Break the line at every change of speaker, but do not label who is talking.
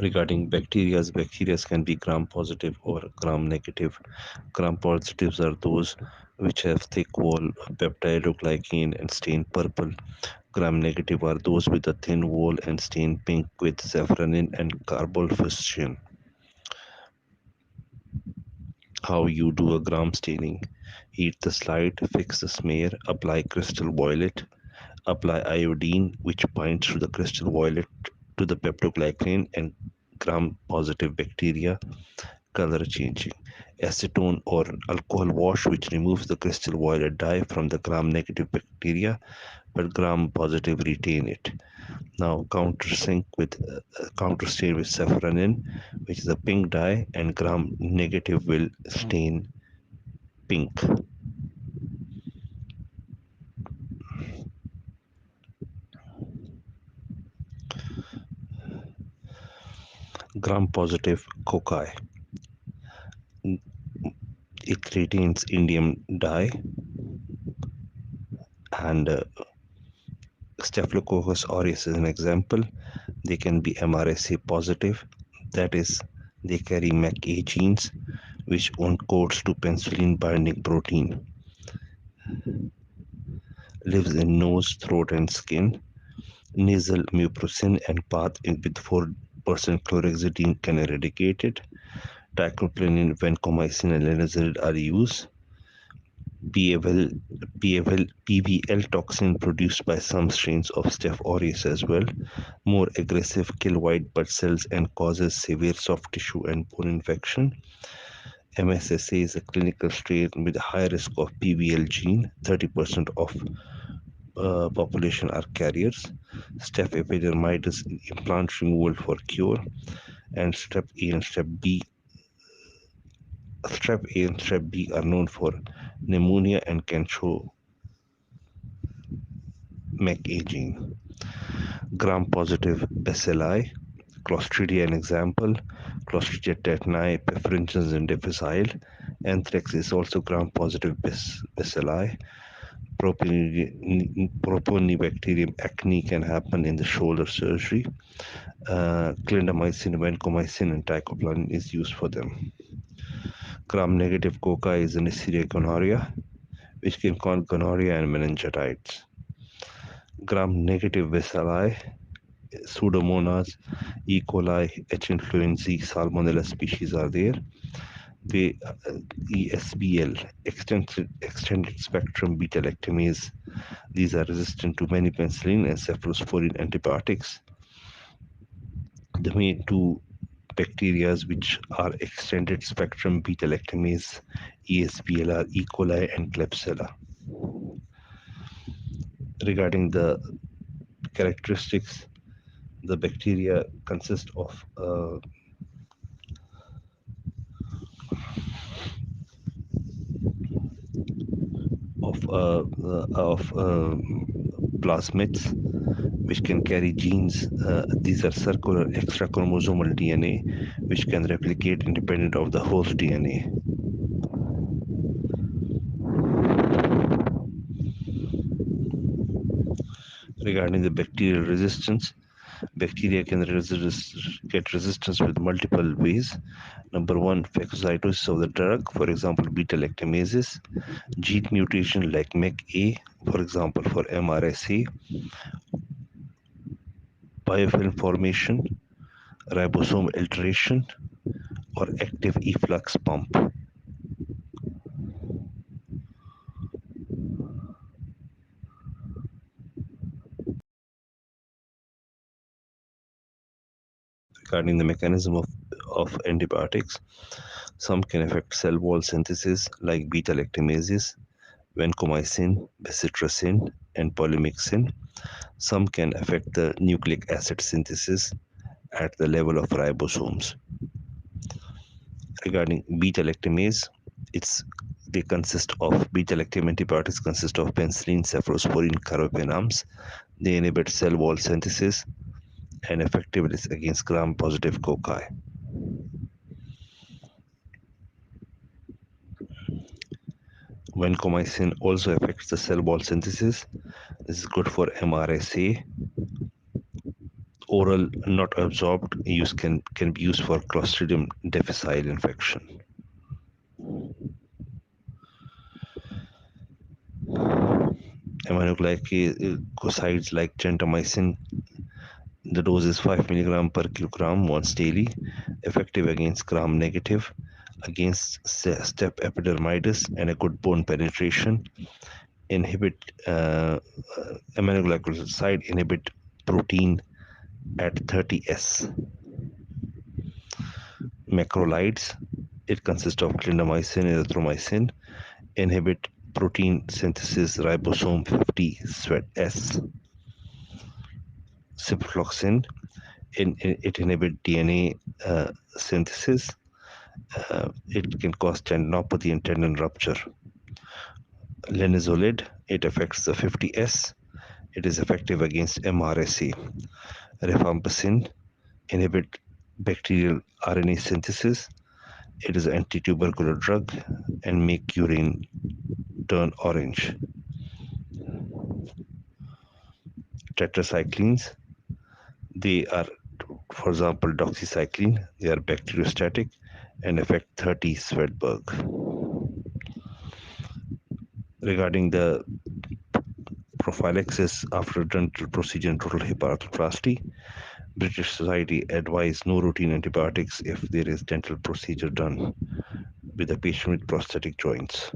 Regarding bacteria can be gram-positive or gram-negative. Gram-positives are those which have thick wall, peptidoglycan, and stain purple. Gram-negative are those with a thin wall and stain pink with safranin and carbol How you do a gram staining: heat the slide, fix the smear, apply crystal violet, apply iodine, which binds to the crystal violet to the peptoglycan and gram-positive bacteria. Color changing: acetone or alcohol wash, which removes the crystal violet dye from the gram-negative bacteria, but gram-positive retain it. Now counterstain with safranin, which is a pink dye, and gram-negative will stain pink. Gram-positive cocci. It retains indium dye, and Staphylococcus aureus is an example. They can be MRSA positive, that is, they carry MAC-A genes, which encodes to penicillin binding protein. Lives in nose, throat, and skin. Nasal mucocin and path with 4% chlorhexidine can eradicate it. Tacrolimus, vancomycin, and linezolid are used. PBL toxin produced by some strains of Staph aureus as well. More aggressive, kill white blood cells and causes severe soft tissue and bone infection. MSSA is a clinical strain with a high risk of PBL gene. 30% of population are carriers. Staph epidermidis implant removal for cure, and Strep A and Strep B. Strep A and Strep B are known for pneumonia and can show MAC-A gene. Gram-positive bacilli, Clostridia an example, Clostridia tetani, perfringens, and difficile. Anthrax is also gram-positive bacilli. Propionibacterium acne can happen in the shoulder surgery. Clindamycin, vancomycin, and teicoplanin is used for them. Gram-negative cocci is Neisseria gonorrhea, which can cause gonorrhea and meningitis. Gram-negative bacilli, Pseudomonas, E. coli, H. influenzae, Salmonella species are there. They ESBL, extended spectrum beta lactamase. These are resistant to many penicillin and cephalosporin antibiotics. The main two bacteria which are extended spectrum beta lactamase ESBL are E. coli and Klebsiella. Regarding the characteristics, the bacteria consist of plasmids, which can carry genes. These are circular extrachromosomal DNA, which can replicate independent of the host DNA. Regarding the bacterial resistance, bacteria can get resistance with multiple ways. Number one, phagocytosis of the drug, for example, beta lactamases, gene mutation like MAC-A, for example, for MRSA, biofilm formation, ribosome alteration, or active efflux pump. Regarding the mechanism of antibiotics, some can affect cell wall synthesis like beta lactamases, vancomycin, bacitracin, and polymyxin. Some can affect the nucleic acid synthesis at the level of ribosomes. Regarding beta lactamase, they consist of beta lactam antibiotics consist of penicillin, cephalosporin, carbapenems. They inhibit cell wall synthesis and effectiveness against gram-positive cocci. Vancomycin also affects the cell wall synthesis. This is good for MRSA, Oral, not absorbed, use can be used for Clostridium difficile infection. Aminoglycosides like gentamicin, the dose is 5 mg per kilogram once daily, effective against gram-negative, against staph epidermidis, and a good bone penetration. Aminoglycoside inhibit protein at 30S. Macrolides, it consists of clindamycin and erythromycin, inhibit protein synthesis ribosome 50S. Ciprofloxacin, it inhibits DNA synthesis. It can cause tendinopathy and tendon rupture. Linezolid, it affects the 50S. It is effective against MRSA. Rifampicin inhibit bacterial RNA synthesis. It is an anti-tubercular drug and make urine turn orange. Tetracyclines, they are, for example, doxycycline, they are bacteriostatic and affect 30 Swedberg. Regarding the prophylaxis after dental procedure and total hip arthroplasty, British Society advise no routine antibiotics if there is dental procedure done with a patient with prosthetic joints.